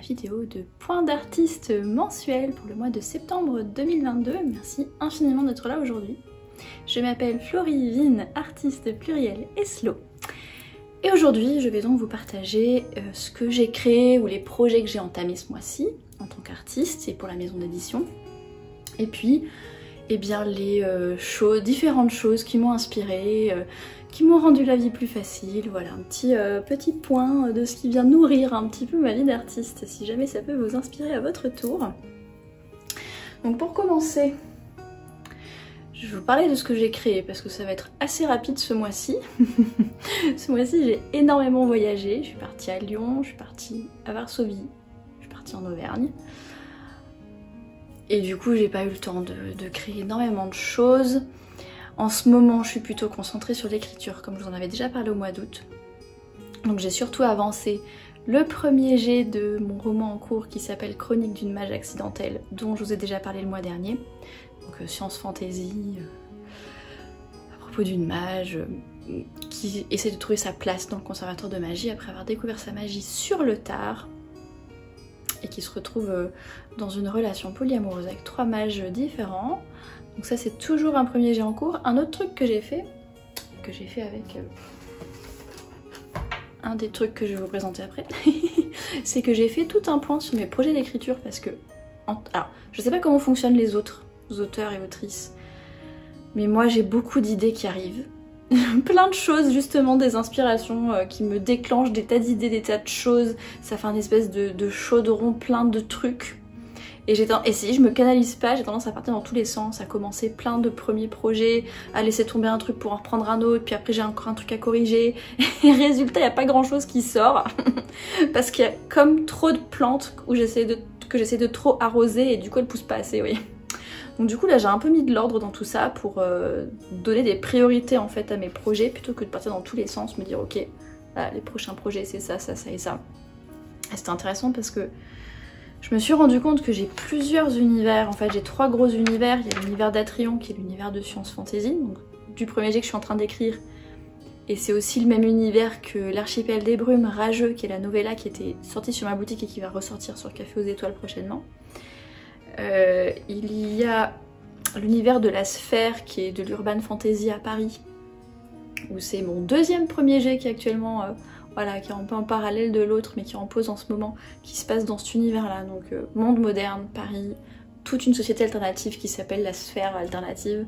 vidéo de point d'artiste mensuel pour le mois de septembre 2022. Merci infiniment d'être là aujourd'hui. Je m'appelle Florivine, artiste pluriel et slow. Et aujourd'hui, je vais donc vous partager ce que j'ai créé ou les projets que j'ai entamés ce mois-ci en tant qu'artiste et pour la maison d'édition. Et puis, eh bien, les différentes choses qui m'ont inspirée, qui m'ont rendu la vie plus facile. Voilà, un petit point de ce qui vient nourrir un petit peu ma vie d'artiste, si jamais ça peut vous inspirer à votre tour. Donc pour commencer, je vais vous parler de ce que j'ai créé parce que ça va être assez rapide ce mois-ci. Ce mois-ci, j'ai énormément voyagé. Je suis partie à Lyon, je suis partie à Varsovie, je suis partie en Auvergne. Et du coup, j'ai pas eu le temps de créer énormément de choses. En ce moment, je suis plutôt concentrée sur l'écriture, comme je vous en avais déjà parlé au mois d'août. Donc j'ai surtout avancé le premier jet de mon roman en cours qui s'appelle Chronique d'une mage accidentelle, dont je vous ai déjà parlé le mois dernier. Donc science fantasy, à propos d'une mage qui essaie de trouver sa place dans le conservatoire de magie après avoir découvert sa magie sur le tard. Et qui se retrouve dans une relation polyamoureuse avec 3 mages différents. Donc ça c'est toujours un premier jet en cours. Un autre truc que j'ai fait avec un des trucs que je vais vous présenter après, c'est que j'ai fait tout un point sur mes projets d'écriture parce que... Alors, je sais pas comment fonctionnent les autres auteurs et autrices, mais moi j'ai beaucoup d'idées qui arrivent. Plein de choses, justement, des inspirations qui me déclenchent des tas d'idées, des tas de choses. Ça fait un espèce de chaudron plein de trucs. Et si je me canalise pas, j'ai tendance à partir dans tous les sens, à commencer plein de premiers projets, à laisser tomber un truc pour en reprendre un autre, puis après j'ai encore un truc à corriger. Et résultat, il n'y a pas grand chose qui sort. Parce qu'il y a comme trop de plantes que j'essaie de trop arroser et du coup elles poussent pas assez, oui. Donc du coup là j'ai un peu mis de l'ordre dans tout ça pour donner des priorités en fait à mes projets plutôt que de partir dans tous les sens, me dire ok, là, les prochains projets c'est ça, ça, ça et ça. Et c'était intéressant parce que je me suis rendu compte que j'ai plusieurs univers, en fait j'ai 3 gros univers. Il y a l'univers d'Atrion qui est l'univers de science fantasy, donc du premier jet que je suis en train d'écrire. Et c'est aussi le même univers que l'Archipel des Brumes, Rageux, qui est la novella qui était sortie sur ma boutique et qui va ressortir sur Café aux Étoiles prochainement. Il y a l'univers de la Sphère qui est de l'urban fantasy à Paris, où c'est mon deuxième premier jet qui est actuellement voilà, qui est un peu en parallèle de l'autre mais qui est en pause en ce moment, qui se passe dans cet univers là, donc monde moderne, Paris, toute une société alternative qui s'appelle la Sphère alternative,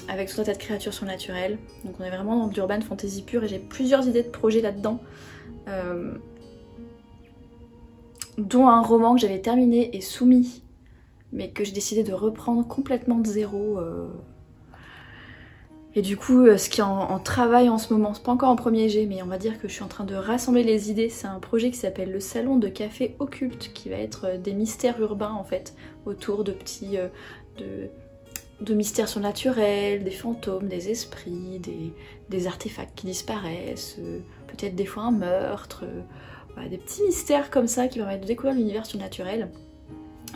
avec tout un tas de créatures surnaturelles. Donc on est vraiment dans de l'urban fantasy pur et j'ai plusieurs idées de projets là-dedans. Dont un roman que j'avais terminé et soumis, mais que j'ai décidé de reprendre complètement de zéro. Et du coup, ce qui est en travail en ce moment, c'est pas encore en premier jet, mais on va dire que je suis en train de rassembler les idées. C'est un projet qui s'appelle le Salon de Café Occulte, qui va être des mystères urbains en fait, autour de petits... de mystères surnaturels, des fantômes, des esprits, des artefacts qui disparaissent, peut-être des fois un meurtre... Voilà, des petits mystères comme ça qui permettent de découvrir l'univers surnaturel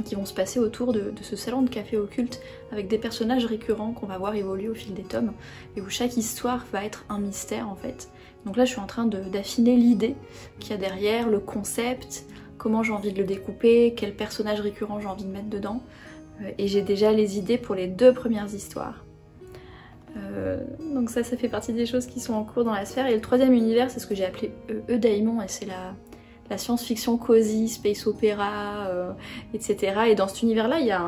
qui vont se passer autour de ce salon de café occulte avec des personnages récurrents qu'on va voir évoluer au fil des tomes et où chaque histoire va être un mystère en fait. Donc là je suis en train d'affiner l'idée qu'il y a derrière, le concept, comment j'ai envie de le découper, quel personnage récurrent j'ai envie de mettre dedans et j'ai déjà les idées pour les 2 premières histoires. Donc ça fait partie des choses qui sont en cours dans la sphère. Et le 3e univers c'est ce que j'ai appelé Eudaimon et c'est la science-fiction cosy, space opéra, etc. Et dans cet univers-là, il y a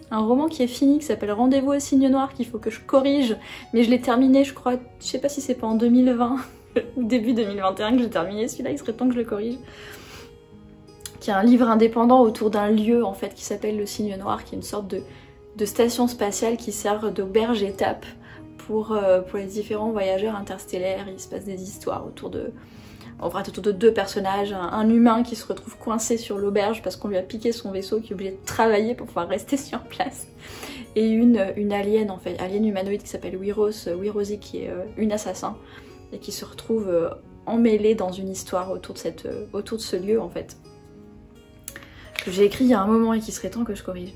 un roman qui est fini qui s'appelle Rendez-vous au Cygne Noir qu'il faut que je corrige, mais je l'ai terminé, je crois, je sais pas si c'est pas en 2020 ou début 2021 que j'ai terminé celui-là, il serait temps que je le corrige. Qui est un livre indépendant autour d'un lieu en fait qui s'appelle le Cygne Noir, qui est une sorte de station spatiale qui sert d'auberge étape pour les différents voyageurs interstellaires. Il se passe des histoires autour de 2 personnages, un humain qui se retrouve coincé sur l'auberge parce qu'on lui a piqué son vaisseau, qui est obligé de travailler pour pouvoir rester sur place, et une alien en fait, alien humanoïde qui s'appelle Wirosi qui est une assassin et qui se retrouve emmêlée dans une histoire autour de ce lieu en fait, que j'ai écrit il y a un moment et qui serait temps que je corrige.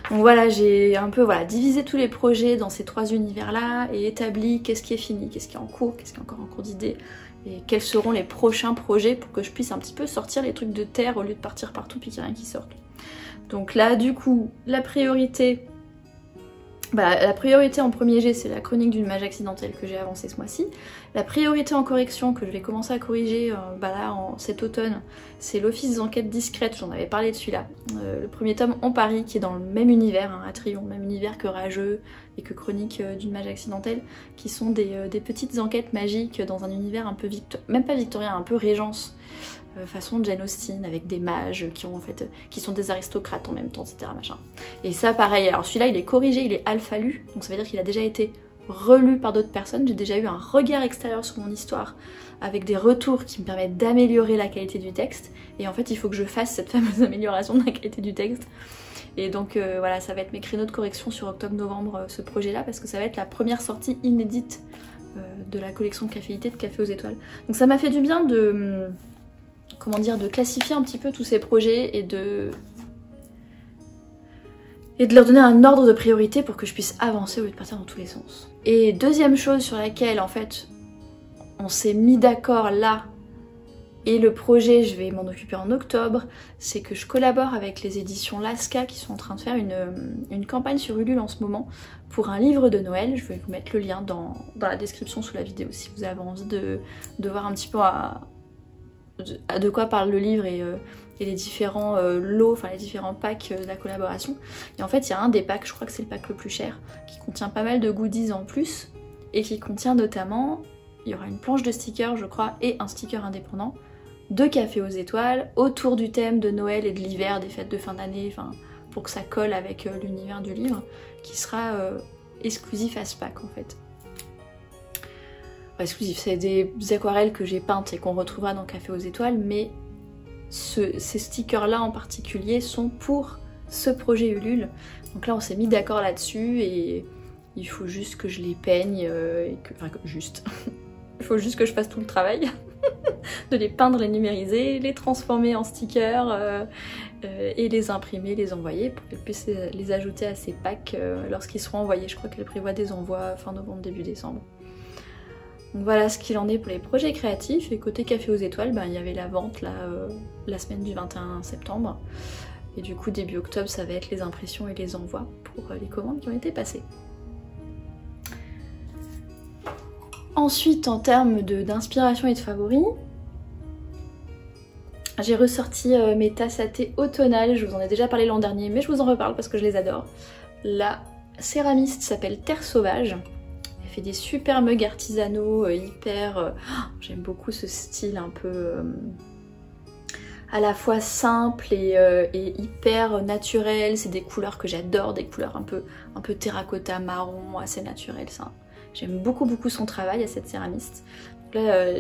Donc voilà, j'ai un peu divisé tous les projets dans ces 3 univers là et établi qu'est-ce qui est fini, qu'est-ce qui est en cours, qu'est-ce qui est encore en cours d'idée. et quels seront les prochains projets pour que je puisse un petit peu sortir les trucs de terre au lieu de partir partout puis qu'il n'y a rien qui sorte. Donc là du coup la priorité en premier jet c'est la chronique d'une mage accidentelle que j'ai avancée ce mois-ci. La priorité en correction que je vais commencer à corriger cet automne, c'est l'office des enquêtes discrètes, j'en avais parlé de celui-là. Le premier tome On Paris qui est dans le même univers, hein, Atrion, même univers que Rageux et que Chronique d'une mage accidentelle, qui sont des petites enquêtes magiques dans un univers un peu même pas victorien, un peu régence. Façon Jane Austen avec des mages qui sont des aristocrates en même temps, etc. Machin. Et ça pareil, alors celui-là il est corrigé, il est alpha lu, donc ça veut dire qu'il a déjà été relu par d'autres personnes, j'ai déjà eu un regard extérieur sur mon histoire avec des retours qui me permettent d'améliorer la qualité du texte, et en fait il faut que je fasse cette fameuse amélioration de la qualité du texte. Et donc voilà, ça va être mes créneaux de correction sur octobre-novembre, ce projet-là, parce que ça va être la première sortie inédite de la collection Caféité de Café aux Étoiles. Donc ça m'a fait du bien de classifier un petit peu tous ces projets et de leur donner un ordre de priorité pour que je puisse avancer au lieu de partir dans tous les sens. Et deuxième chose sur laquelle en fait on s'est mis d'accord là, et le projet je vais m'en occuper en octobre, c'est que je collabore avec les éditions Lasca qui sont en train de faire une campagne sur Ulule en ce moment pour un livre de Noël. Je vais vous mettre le lien dans la description sous la vidéo si vous avez envie de voir un petit peu de quoi parle le livre et les différents lots, enfin les différents packs de la collaboration. Et en fait il y a un des packs, je crois que c'est le pack le plus cher, qui contient pas mal de goodies en plus et qui contient notamment, il y aura une planche de stickers je crois et un sticker indépendant de Café aux Étoiles autour du thème de Noël et de l'hiver, des fêtes de fin d'année, enfin pour que ça colle avec l'univers du livre, qui sera exclusif à ce pack en fait. Exclusif, c'est des aquarelles que j'ai peintes et qu'on retrouvera dans Café aux Étoiles, mais ces stickers là en particulier sont pour ce projet Ulule. Donc là on s'est mis d'accord là-dessus et il faut juste que je les peigne, il faut juste que je fasse tout le travail de les peindre, les numériser, les transformer en stickers et les imprimer, les envoyer pour qu'elles puissent les ajouter à ces packs lorsqu'ils seront envoyés. Je crois qu'elle prévoit des envois fin novembre, début décembre. Donc voilà ce qu'il en est pour les projets créatifs. Et côté Café aux Étoiles, il y avait la vente là, la semaine du 21 septembre. Et du coup début octobre ça va être les impressions et les envois pour les commandes qui ont été passées. Ensuite en termes d'inspiration et de favoris, j'ai ressorti mes tasses à thé automnales. Je vous en ai déjà parlé l'an dernier mais je vous en reparle parce que je les adore. La céramiste s'appelle Terre Sauvage. Fait des super mugs artisanaux hyper... j'aime beaucoup ce style un peu à la fois simple et hyper naturel. C'est des couleurs que j'adore, des couleurs un peu terracotta marron, assez naturelles. J'aime beaucoup son travail à cette céramiste. Donc là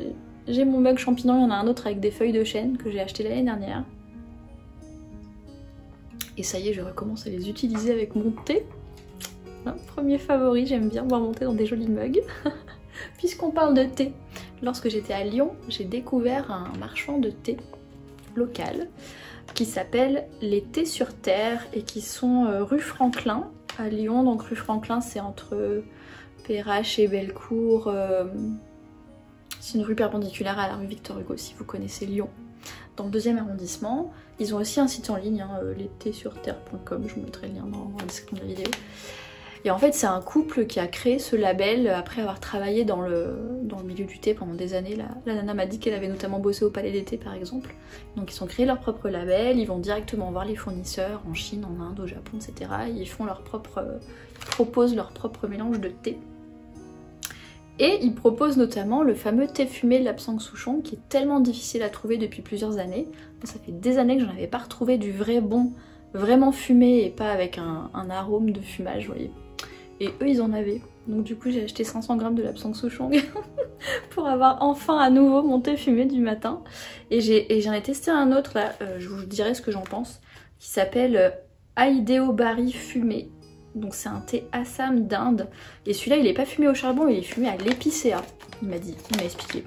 j'ai mon mug champignon, il y en a un autre avec des feuilles de chêne que j'ai acheté l'année dernière. Et ça y est, je recommence à les utiliser avec mon thé. Premier favori, j'aime bien boire mon thé dans des jolis mugs. Puisqu'on parle de thé, lorsque j'étais à Lyon, j'ai découvert un marchand de thé local qui s'appelle Les Thés sur Terre et qui sont rue Franklin à Lyon. Donc rue Franklin c'est entre Perrache et Bellecour. C'est une rue perpendiculaire à la rue Victor Hugo si vous connaissez Lyon. Dans le 2e arrondissement. Ils ont aussi un site en ligne, lesthéssurterre.com, je vous mettrai le lien dans la description de la vidéo. Et en fait c'est un couple qui a créé ce label après avoir travaillé dans le milieu du thé pendant des années. La nana m'a dit qu'elle avait notamment bossé au Palais d'été par exemple. Donc ils ont créé leur propre label, ils vont directement voir les fournisseurs en Chine, en Inde, au Japon, etc. Et ils font ils proposent leur propre mélange de thé. Et ils proposent notamment le fameux thé fumé de l'Apsang Souchong qui est tellement difficile à trouver depuis plusieurs années. Ça fait des années que j'en avais pas retrouvé du vrai bon, vraiment fumé et pas avec un arôme de fumage, vous voyez. Et eux ils en avaient. Donc du coup j'ai acheté 500 grammes de l'Apsang Souchong pour avoir enfin à nouveau mon thé fumé du matin. Et j'en ai testé un autre là, je vous dirai ce que j'en pense, qui s'appelle Aideo Bari fumé. Donc c'est un thé Assam d'Inde. Et celui-là il est pas fumé au charbon, il est fumé à l'épicéa. Il m'a expliqué.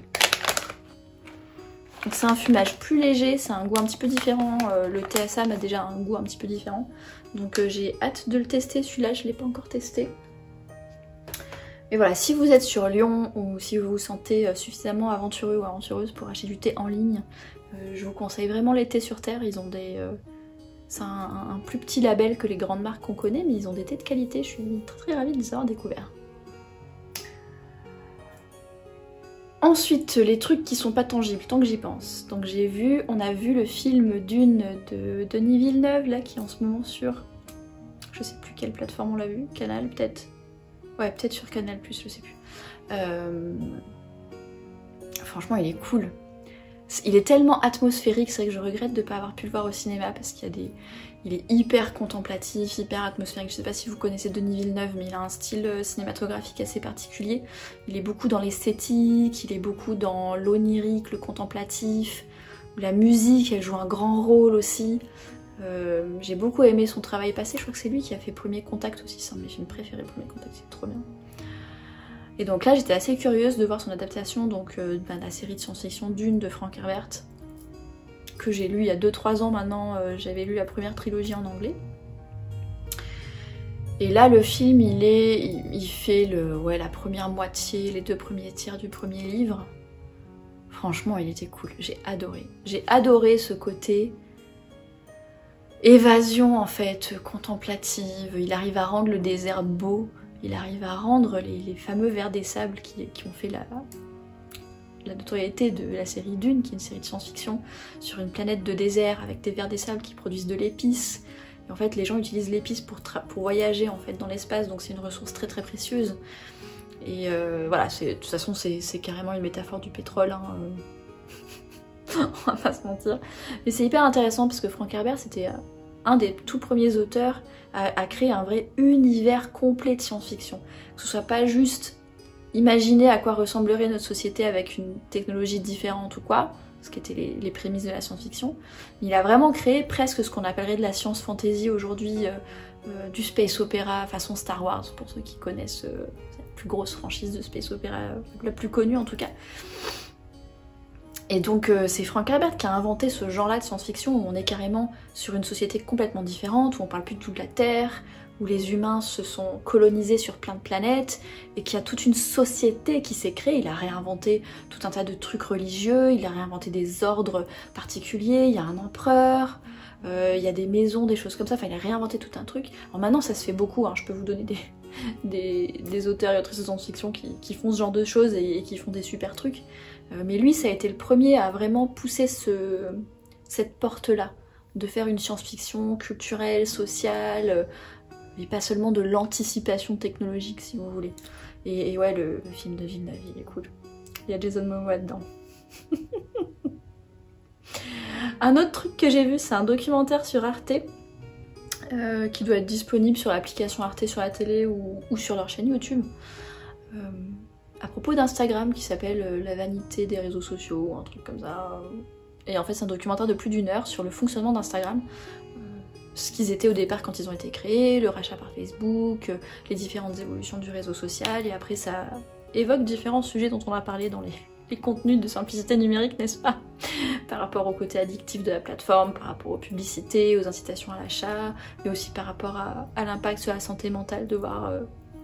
Donc c'est un fumage plus léger, c'est un goût un petit peu différent. Le thé Assam a déjà un goût un petit peu différent. Donc j'ai hâte de le tester, celui-là je l'ai pas encore testé. Et voilà, si vous êtes sur Lyon ou si vous vous sentez suffisamment aventureux ou aventureuse pour acheter du thé en ligne, je vous conseille vraiment les thés sur terre. Ils ont des... c'est un plus petit label que les grandes marques qu'on connaît, mais ils ont des thés de qualité. Je suis très très ravie de les avoir découverts. Ensuite, les trucs qui sont pas tangibles, tant que j'y pense. Donc on a vu le film Dune de Denis Villeneuve, là, qui est en ce moment sur... Je sais plus quelle plateforme on l'a vu, Canal peut-être. Ouais, peut-être sur Canal+, je sais plus. Franchement, il est cool. Il est tellement atmosphérique, c'est vrai que je regrette de ne pas avoir pu le voir au cinéma parce qu'il y a des... Il est hyper contemplatif, hyper atmosphérique. Je sais pas si vous connaissez Denis Villeneuve, mais il a un style cinématographique assez particulier. Il est beaucoup dans l'esthétique, il est beaucoup dans l'onirique, le contemplatif. La musique, elle joue un grand rôle aussi. J'ai beaucoup aimé son travail passé, je crois que c'est lui qui a fait Premier Contact aussi, c'est un de mes films préférés, Premier Contact, c'est trop bien. Et donc là j'étais assez curieuse de voir son adaptation donc, de la série de science-fiction Dune de Frank Herbert, que j'ai lu il y a 2-3 ans maintenant, j'avais lu la première trilogie en anglais. Et là le film il fait la première moitié, les 2 premiers tiers du premier livre. Franchement il était cool, j'ai adoré. J'ai adoré ce côté... évasion en fait, contemplative, il arrive à rendre le désert beau, il arrive à rendre les fameux vers des sables qui ont fait la notoriété de la série Dune, qui est une série de science-fiction sur une planète de désert avec des vers des sables qui produisent de l'épice. Et en fait les gens utilisent l'épice pour voyager en fait dans l'espace, donc c'est une ressource très très précieuse. Et voilà, de toute façon c'est carrément une métaphore du pétrole, hein. On va pas se mentir. Mais c'est hyper intéressant parce que Frank Herbert c'était un des tout premiers auteurs à créer un vrai univers complet de science-fiction. Que ce soit pas juste imaginer à quoi ressemblerait notre société avec une technologie différente ou quoi, ce qui étaient les prémices de la science-fiction. Il a vraiment créé presque ce qu'on appellerait de la science-fantasy aujourd'hui, du space opéra façon Star Wars, pour ceux qui connaissent la plus grosse franchise de space opéra, la plus connue en tout cas. Et donc c'est Frank Herbert qui a inventé ce genre-là de science-fiction où on est carrément sur une société complètement différente, où on parle plus du tout de la Terre, où les humains se sont colonisés sur plein de planètes, et qu'il y a toute une société qui s'est créée. Il a réinventé tout un tas de trucs religieux, il a réinventé des ordres particuliers, il y a un empereur, il y a des maisons, des choses comme ça, enfin il a réinventé tout un truc. Alors maintenant ça se fait beaucoup, hein. Je peux vous donner des auteurs et autrices de science-fiction qui font ce genre de choses et qui font des super trucs. Mais lui, ça a été le premier à vraiment pousser cette porte-là, de faire une science-fiction culturelle, sociale, et pas seulement de l'anticipation technologique, si vous voulez. Et ouais, le film de Villeneuve, il est cool. Il y a Jason Momoa dedans. Un autre truc que j'ai vu, c'est un documentaire sur Arte, qui doit être disponible sur l'application Arte sur la télé ou sur leur chaîne YouTube. À propos d'Instagram qui s'appelle La vanité des réseaux sociaux, un truc comme ça. Et en fait c'est un documentaire de plus d'1 heure sur le fonctionnement d'Instagram, ce qu'ils étaient au départ quand ils ont été créés, le rachat par Facebook, les différentes évolutions du réseau social, et après ça évoque différents sujets dont on a parlé dans les contenus de simplicité numérique, n'est-ce pas? Par rapport au côté addictif de la plateforme, par rapport aux publicités, aux incitations à l'achat, mais aussi par rapport à l'impact sur la santé mentale de voir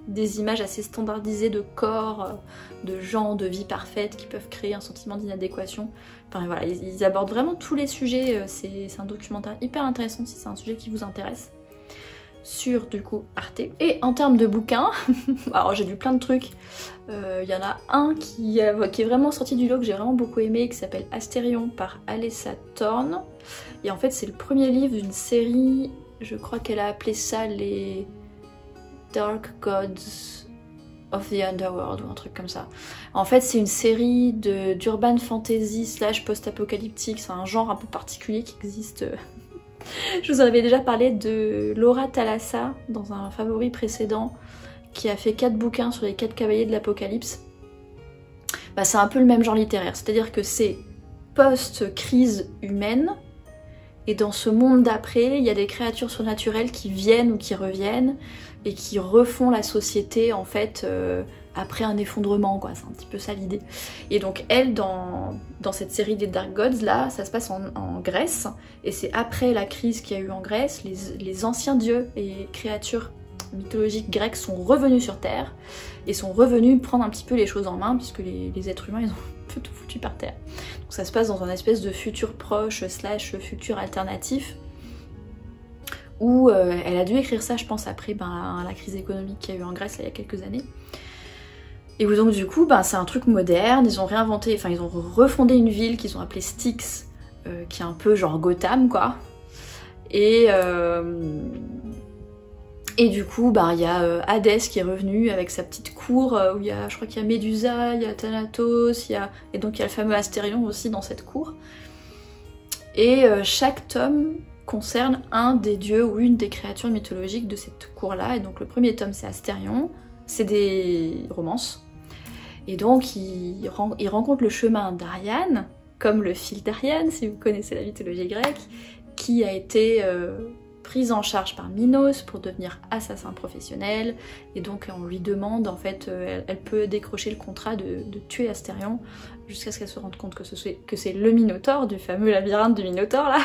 des images assez standardisées de corps, de gens, de vie parfaite qui peuvent créer un sentiment d'inadéquation. Enfin voilà, ils abordent vraiment tous les sujets, c'est un documentaire hyper intéressant si c'est un sujet qui vous intéresse. Sur du coup Arte. Et en termes de bouquins, alors j'ai lu plein de trucs, il y en a un qui est vraiment sorti du lot que j'ai vraiment beaucoup aimé, qui s'appelle Astérion par Alessa Thorne. Et en fait c'est le premier livre d'une série, je crois qu'elle a appelé ça les Dark Gods of the Underworld ou un truc comme ça. En fait c'est une série d'urban fantasy / post-apocalyptique, c'est un genre un peu particulier qui existe. Je vous en avais déjà parlé de Laura Thalassa dans un favori précédent qui a fait 4 bouquins sur les 4 cavaliers de l'apocalypse. Bah, c'est un peu le même genre littéraire, c'est-à-dire que c'est post-crise humaine et dans ce monde d'après, il y a des créatures surnaturelles qui viennent ou qui reviennent et qui refont la société en fait après un effondrement, quoi. C'est un petit peu ça l'idée. Et donc elle, dans cette série des Dark Gods, là, ça se passe en Grèce, et c'est après la crise qu'il y a eu en Grèce, les anciens dieux et créatures mythologiques grecs sont revenus sur Terre et sont revenus prendre un petit peu les choses en main puisque les êtres humains ils ont un peu tout foutu par terre. Donc ça se passe dans un espèce de futur proche slash futur alternatif où elle a dû écrire ça je pense après la crise économique qu'il y a eu en Grèce là, il y a quelques années. Et où donc du coup c'est un truc moderne, ils ont réinventé, enfin ils ont refondé une ville qu'ils ont appelée Styx, qui est un peu genre Gotham quoi. Et du coup, il y a Hadès qui est revenu avec sa petite cour où il y a, je crois qu'il y a Médusa, il y a Thanatos, et donc il y a le fameux Astérion aussi dans cette cour. Et chaque tome concerne un des dieux ou une des créatures mythologiques de cette cour-là. Et donc le premier tome c'est Astérion, c'est des romances. Et donc il rencontre le chemin d'Ariane, comme le fil d'Ariane si vous connaissez la mythologie grecque, qui a été prise en charge par Minos pour devenir assassin professionnel, et donc on lui demande en fait, elle peut décrocher le contrat de tuer Astérion jusqu'à ce qu'elle se rende compte que c'est le Minotaure du fameux labyrinthe du Minotaure là.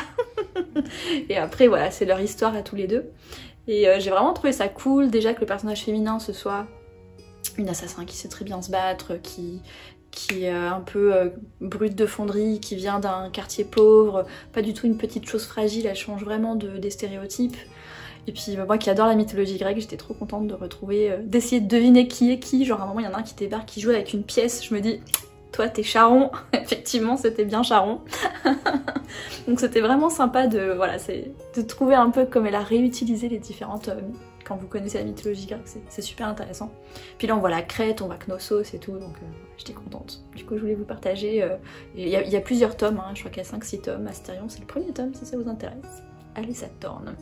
Et après voilà, c'est leur histoire à tous les deux. Et j'ai vraiment trouvé ça cool déjà que le personnage féminin ce soit une assassin qui sait très bien se battre, qui est un peu brute de fonderie, qui vient d'un quartier pauvre, pas du tout une petite chose fragile, elle change vraiment des stéréotypes. Et puis moi qui adore la mythologie grecque, j'étais trop contente de retrouver, d'essayer de deviner qui est qui, genre à un moment il y en a un qui débarque, qui joue avec une pièce, je me dis toi t'es Charon, effectivement c'était bien Charon. Donc c'était vraiment sympa de trouver un peu comme elle a réutilisé les différentes... Quand vous connaissez la mythologie grecque, c'est super intéressant. Puis là on voit la Crète, on voit Knossos et tout, donc j'étais contente. Du coup je voulais vous partager, il y a plusieurs tomes, je crois qu'il y a 5-6 tomes, Astérion c'est le premier tome si ça vous intéresse. Allez ça tourne.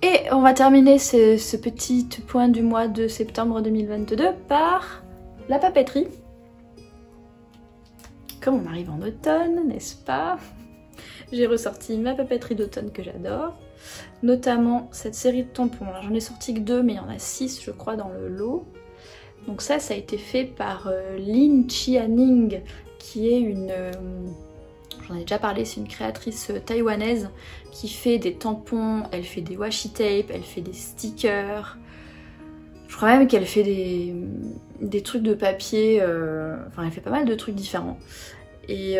Et on va terminer ce petit point du mois de septembre 2022 par la papeterie. Comme on arrive en automne, n'est-ce pas? J'ai ressorti ma papeterie d'automne que j'adore. Notamment cette série de tampons, j'en ai sorti que 2 mais il y en a 6 je crois dans le lot. Donc ça a été fait par Lin Chianing qui est une... j'en ai déjà parlé, c'est une créatrice taïwanaise qui fait des tampons, elle fait des washi tape, elle fait des stickers. Je crois même qu'elle fait des trucs de papier, enfin elle fait pas mal de trucs différents. Et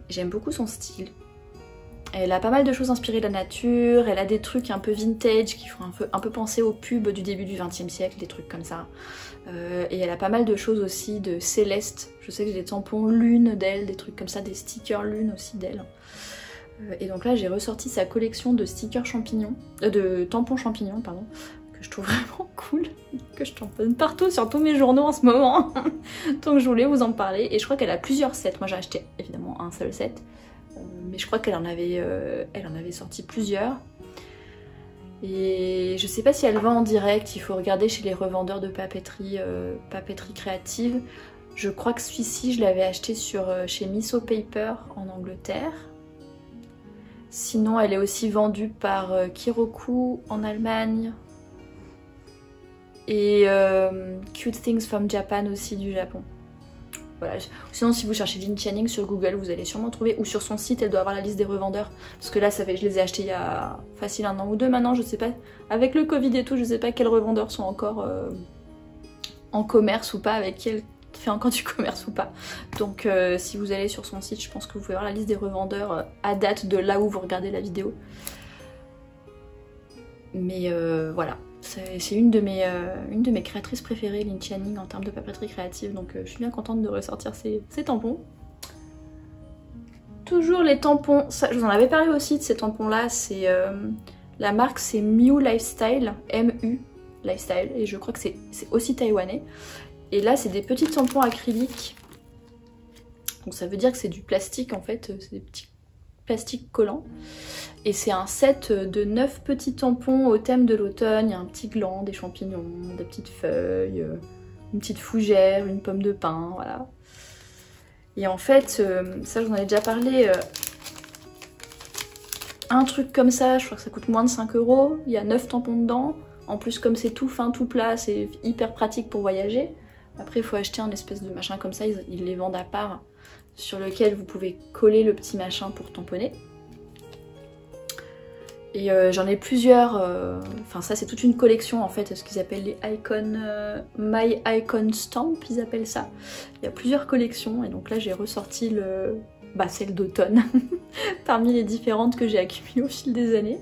j'aime beaucoup son style. Elle a pas mal de choses inspirées de la nature, elle a des trucs un peu vintage qui font un peu penser aux pubs du début du XXe siècle, des trucs comme ça. Et elle a pas mal de choses aussi de Céleste. Je sais que j'ai des tampons lune d'elle, des trucs comme ça, des stickers lune aussi d'elle. Et donc là j'ai ressorti sa collection de stickers champignons, de tampons champignons pardon, que je trouve vraiment cool, que je tamponne partout sur tous mes journaux en ce moment. Donc je voulais vous en parler, et je crois qu'elle a plusieurs sets. Moi j'ai acheté évidemment un seul set. Mais je crois qu'elle en avait sorti plusieurs. Et je sais pas si elle vend en direct, il faut regarder chez les revendeurs de papeterie, papeterie créative. Je crois que celui-ci, je l'avais acheté chez Miso Paper en Angleterre. Sinon, elle est aussi vendue par Kiroku en Allemagne. Et Cute Things from Japan aussi du Japon. Voilà. Sinon si vous cherchez Lin Chianing sur Google, vous allez sûrement trouver, ou sur son site elle doit avoir la liste des revendeurs, parce que là je les ai achetés il y a facile 1 an ou 2 maintenant, je sais pas, avec le Covid et tout, je sais pas quels revendeurs sont encore en commerce ou pas, avec qui elle fait encore du commerce ou pas. Donc si vous allez sur son site, je pense que vous pouvez voir la liste des revendeurs à date de là où vous regardez la vidéo. Mais voilà. C'est une de mes créatrices préférées, Lin Chianing, en termes de papeterie créative, donc je suis bien contente de ressortir ces tampons. Toujours les tampons, ça, je vous en avais parlé aussi de ces tampons là, c'est la marque c'est Miu Lifestyle, M-U Lifestyle, et je crois que c'est aussi taïwanais. Et là c'est des petits tampons acryliques, donc ça veut dire que c'est du plastique en fait, c'est des petits plastiques collants. Et c'est un set de 9 petits tampons au thème de l'automne. Il y a un petit gland, des champignons, des petites feuilles, une petite fougère, une pomme de pin, voilà. Et en fait, ça j'en ai déjà parlé, un truc comme ça, je crois que ça coûte moins de 5 €. Il y a 9 tampons dedans. En plus comme c'est tout fin, tout plat, c'est hyper pratique pour voyager. Après il faut acheter un espèce de machin comme ça, ils les vendent à part, sur lequel vous pouvez coller le petit machin pour tamponner. Et j'en ai plusieurs, enfin ça c'est toute une collection en fait, ce qu'ils appellent les icon, My Icon Stamp, ils appellent ça. Il y a plusieurs collections et donc là j'ai ressorti celle d'automne, parmi les différentes que j'ai accumulées au fil des années.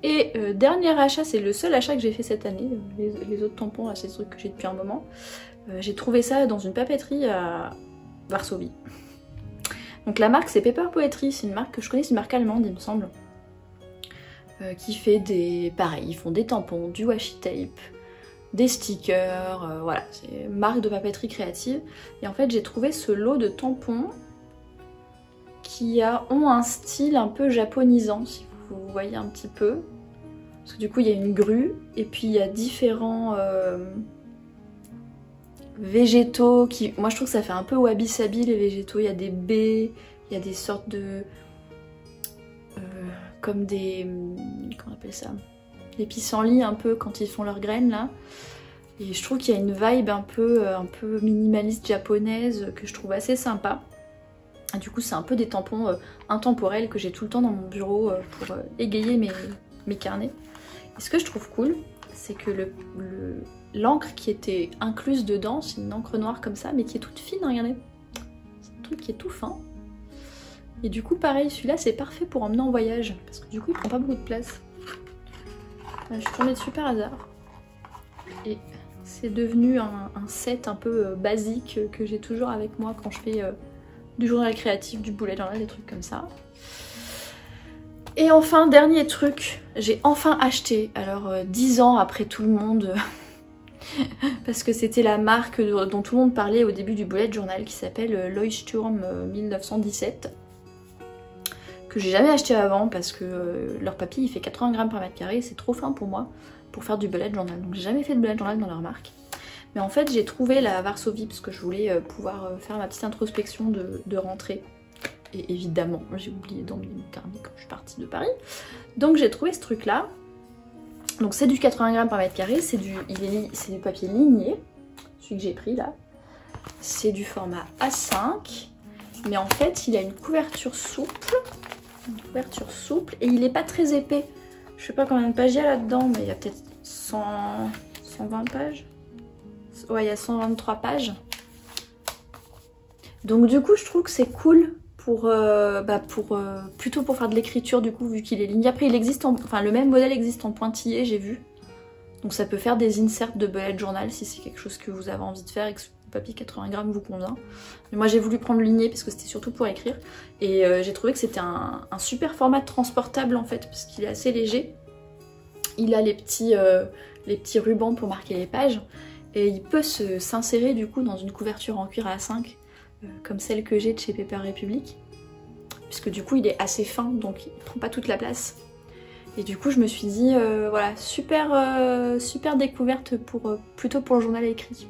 Et dernier achat, c'est le seul achat que j'ai fait cette année, les autres tampons, là c'est des trucs que j'ai depuis un moment. J'ai trouvé ça dans une papeterie à Varsovie. Donc la marque c'est Paper Poetry, c'est une marque que je connais, c'est une marque allemande il me semble. Qui fait pareil, ils font des tampons, du washi tape, des stickers, voilà, c'est une marque de papeterie créative. Et en fait j'ai trouvé ce lot de tampons qui ont un style un peu japonisant, si vous voyez un petit peu. Parce que du coup il y a une grue, et puis il y a différents végétaux qui... Moi je trouve que ça fait un peu wabi-sabi les végétaux, il y a des baies, il y a des sortes de... comme des... comment on appelle ça? Des pissenlits un peu quand ils font leurs graines là. Et je trouve qu'il y a une vibe un peu minimaliste japonaise que je trouve assez sympa. Et du coup c'est un peu des tampons intemporels que j'ai tout le temps dans mon bureau pour égayer mes carnets. Et ce que je trouve cool, c'est que l'encre qui était incluse dedans, c'est une encre noire comme ça, mais qui est toute fine, regardez. C'est un truc qui est tout fin. Et du coup pareil, celui-là c'est parfait pour emmener en voyage, parce que du coup il prend pas beaucoup de place. Je suis tombée dessus par hasard. Et c'est devenu un set un peu basique que j'ai toujours avec moi quand je fais du journal créatif, du bullet journal, des trucs comme ça. Et enfin, dernier truc, j'ai enfin acheté, alors 10 ans après tout le monde, parce que c'était la marque dont tout le monde parlait au début du bullet journal qui s'appelle Leuchtturm 1917. Que j'ai jamais acheté avant parce que leur papier il fait 80 grammes par mètre carré, c'est trop fin pour moi pour faire du bullet journal. Donc j'ai jamais fait de bullet journal dans leur marque. Mais en fait j'ai trouvé la Varsovie parce que je voulais pouvoir faire ma petite introspection de rentrée. Et évidemment j'ai oublié d'emmener mon carnet quand je suis partie de Paris. Donc j'ai trouvé ce truc là. Donc c'est du 80 grammes par mètre carré, c'est du papier ligné, celui que j'ai pris là. C'est du format A5, mais en fait il a une couverture souple. Et il est pas très épais. Je sais pas combien de pages il y a là-dedans, mais il y a peut-être 120 pages. Ouais, il y a 123 pages. Donc du coup, je trouve que c'est cool plutôt pour faire de l'écriture du coup, vu qu'il est ligné. Après, le même modèle existe en pointillé, j'ai vu. Donc ça peut faire des inserts de bullet journal si c'est quelque chose que vous avez envie de faire et que le papier 80 grammes vous convient. Mais moi j'ai voulu prendre ligné parce que c'était surtout pour écrire. Et j'ai trouvé que c'était un super format transportable en fait, parce qu'il est assez léger. Il a les petits rubans pour marquer les pages. Et il peut s'insérer du coup dans une couverture en cuir A5, comme celle que j'ai de chez Paper Republic. Puisque du coup il est assez fin, donc il prend pas toute la place. Et du coup je me suis dit, voilà, super découverte plutôt pour le journal écrit,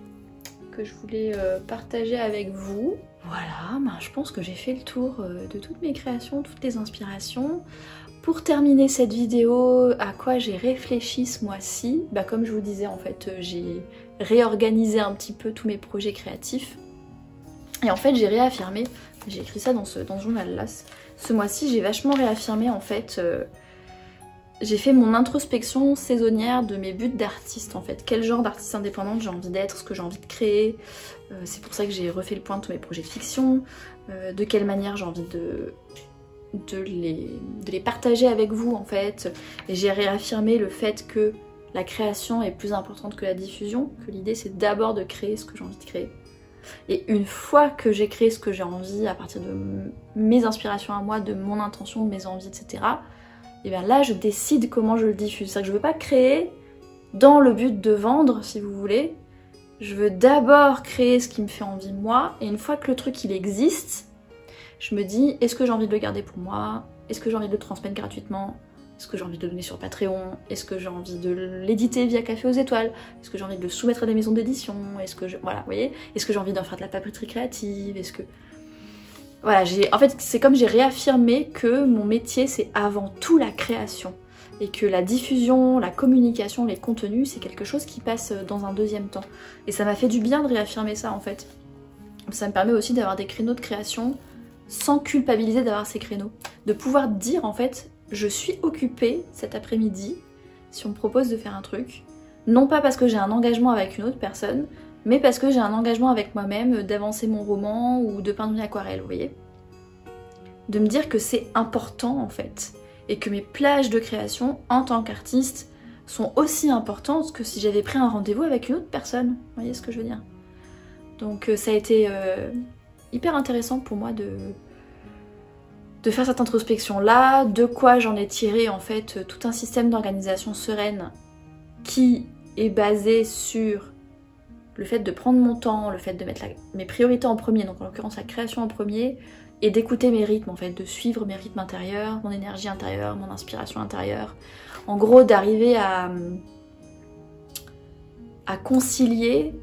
que je voulais partager avec vous. Voilà, je pense que j'ai fait le tour de toutes mes créations, toutes les inspirations. Pour terminer cette vidéo, à quoi j'ai réfléchi ce mois-ci, comme je vous disais en fait, j'ai réorganisé un petit peu tous mes projets créatifs. Et en fait j'ai réaffirmé, j'ai écrit ça dans ce journal-là, ce mois-ci j'ai vachement réaffirmé en fait, j'ai fait mon introspection saisonnière de mes buts d'artiste en fait. Quel genre d'artiste indépendante j'ai envie d'être, ce que j'ai envie de créer. C'est pour ça que j'ai refait le point de tous mes projets de fiction. De quelle manière j'ai envie de les partager avec vous en fait. Et j'ai réaffirmé le fait que la création est plus importante que la diffusion. Que l'idée c'est d'abord de créer ce que j'ai envie de créer. Et une fois que j'ai créé ce que j'ai envie à partir de mes inspirations à moi, de mon intention, de mes envies, etc. Et bien là je décide comment je le diffuse. C'est-à-dire que je ne veux pas créer dans le but de vendre si vous voulez. Je veux d'abord créer ce qui me fait envie moi, et une fois que le truc il existe, je me dis est-ce que j'ai envie de le garder pour moi? Est-ce que j'ai envie de le transmettre gratuitement? Est-ce que j'ai envie de le donner sur Patreon? Est-ce que j'ai envie de l'éditer via Café aux Étoiles? Est-ce que j'ai envie de le soumettre à des maisons d'édition? Est-ce que voilà, vous voyez? Est-ce que j'ai envie d'en faire de la papeterie créative? Est-ce que... Voilà, en fait c'est comme j'ai réaffirmé que mon métier c'est avant tout la création. Et que la diffusion, la communication, les contenus, c'est quelque chose qui passe dans un deuxième temps. Et ça m'a fait du bien de réaffirmer ça en fait. Ça me permet aussi d'avoir des créneaux de création sans culpabiliser d'avoir ces créneaux. De pouvoir dire en fait, je suis occupée cet après-midi si on me propose de faire un truc. Non pas parce que j'ai un engagement avec une autre personne, mais parce que j'ai un engagement avec moi-même d'avancer mon roman ou de peindre une aquarelle, vous voyez. De me dire que c'est important en fait, et que mes plages de création en tant qu'artiste sont aussi importantes que si j'avais pris un rendez-vous avec une autre personne, vous voyez ce que je veux dire. Donc ça a été hyper intéressant pour moi de faire cette introspection là, de quoi j'en ai tiré en fait tout un système d'organisation sereine qui est basé sur le fait de prendre mon temps, le fait de mettre mes priorités en premier, donc en l'occurrence la création en premier, et d'écouter mes rythmes en fait, de suivre mes rythmes intérieurs, mon énergie intérieure, mon inspiration intérieure. En gros d'arriver à concilier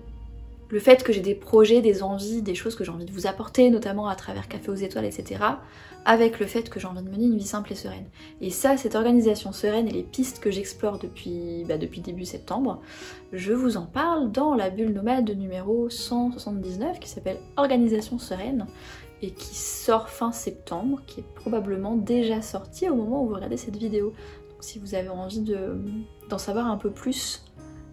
le fait que j'ai des projets, des envies, des choses que j'ai envie de vous apporter, notamment à travers Café aux étoiles, etc., avec le fait que j'ai envie de mener une vie simple et sereine. Et ça, cette organisation sereine et les pistes que j'explore depuis début septembre, je vous en parle dans la bulle nomade numéro 179 qui s'appelle Organisation sereine et qui sort fin septembre, qui est probablement déjà sorti au moment où vous regardez cette vidéo. Donc si vous avez envie d'en savoir un peu plus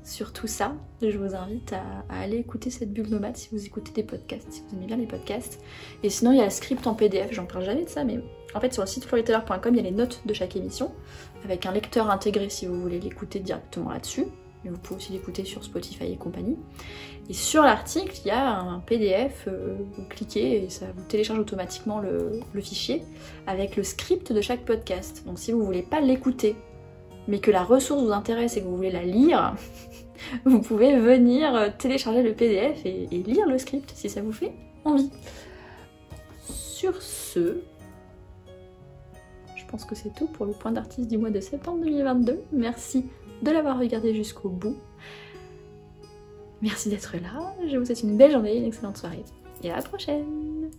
sur tout ça, je vous invite à aller écouter cette bulle nomade si vous écoutez des podcasts, si vous aimez bien les podcasts. Et sinon il y a le script en PDF, j'en parle jamais de ça, mais en fait sur le site florytaylor.com il y a les notes de chaque émission, avec un lecteur intégré si vous voulez l'écouter directement là-dessus, mais vous pouvez aussi l'écouter sur Spotify et compagnie. Et sur l'article il y a un PDF, vous cliquez et ça vous télécharge automatiquement le fichier, avec le script de chaque podcast. Donc si vous voulez pas l'écouter, mais que la ressource vous intéresse et que vous voulez la lire, vous pouvez venir télécharger le PDF et lire le script si ça vous fait envie. Sur ce, je pense que c'est tout pour le point d'artiste du mois de septembre 2022. Merci de l'avoir regardé jusqu'au bout. Merci d'être là, je vous souhaite une belle journée, une excellente soirée et à la prochaine!